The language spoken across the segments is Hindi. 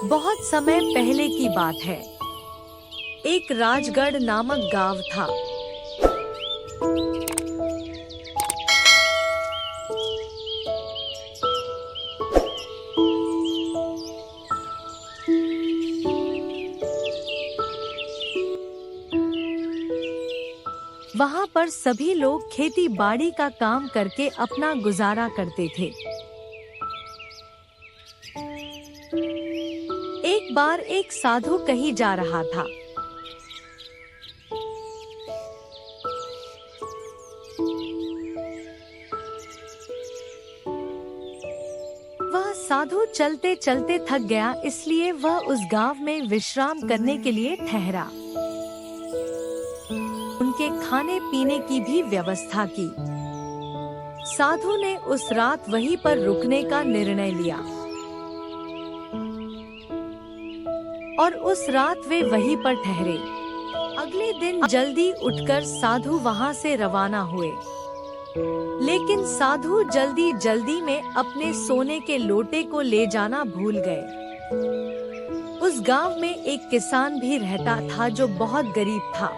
बहुत समय पहले की बात है। एक राजगढ़ नामक गांव था। वहां पर सभी लोग खेती बाड़ी का काम करके अपना गुजारा करते थे। एक बार एक साधु कहीं जा रहा था। वह साधु चलते चलते थक गया, इसलिए वह उस गांव में विश्राम करने के लिए ठहरा। उनके खाने पीने की भी व्यवस्था की। साधु ने उस रात वहीं पर रुकने का निर्णय लिया और उस रात वे वहीं पर ठहरे। अगले दिन जल्दी उठकर साधु वहां से रवाना हुए, लेकिन साधु जल्दी जल्दी में अपने सोने के लोटे को ले जाना भूल गए। उस गांव में एक किसान भी रहता था जो बहुत गरीब था।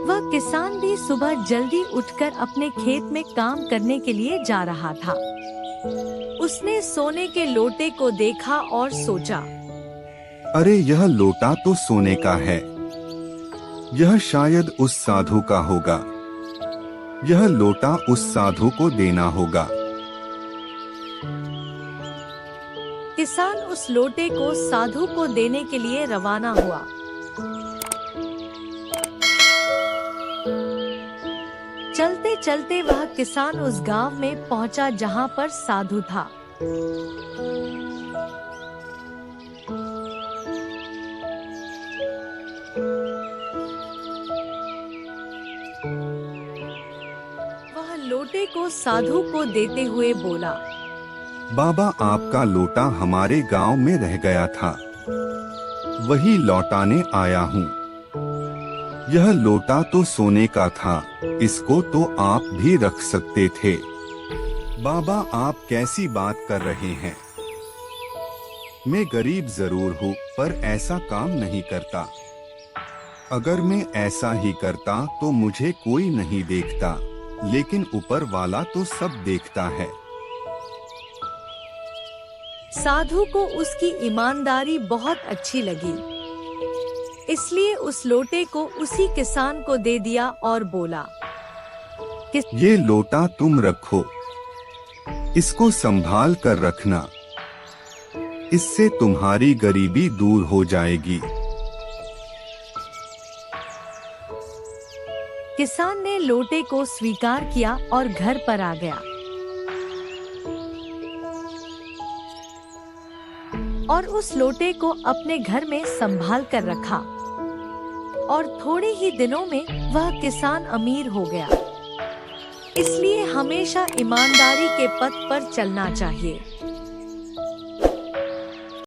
वह किसान भी सुबह जल्दी उठकर अपने खेत में काम करने के लिए जा रहा था। उसने सोने के लोटे को देखा और सोचा, अरे यह लोटा तो सोने का है। यह शायद उस साधु का होगा। यह लोटा उस साधु को देना होगा। किसान उस लोटे को साधु को देने के लिए रवाना हुआ। चलते चलते वह किसान उस गांव में पहुंचा जहां पर साधु था। वह लोटे को साधु को देते हुए बोला, बाबा, आपका लोटा हमारे गांव में रह गया था, वही लौटाने आया हूँ। यह लोटा तो सोने का था, इसको तो आप भी रख सकते थे। बाबा, आप कैसी बात कर रहे हैं? मैं गरीब जरूर हूँ, पर ऐसा काम नहीं करता। अगर मैं ऐसा ही करता तो मुझे कोई नहीं देखता, लेकिन ऊपर वाला तो सब देखता है। साधु को उसकी ईमानदारी बहुत अच्छी लगी, इसलिए उस लोटे को उसी किसान को दे दिया और बोला, ये लोटा तुम रखो, इसको संभाल कर रखना, इससे तुम्हारी गरीबी दूर हो जाएगी। किसान ने लोटे को स्वीकार किया और घर पर आ गया और उस लोटे को अपने घर में संभाल कर रखा और थोड़े ही दिनों में वह किसान अमीर हो गया। इसलिए हमेशा ईमानदारी के पथ पर चलना चाहिए।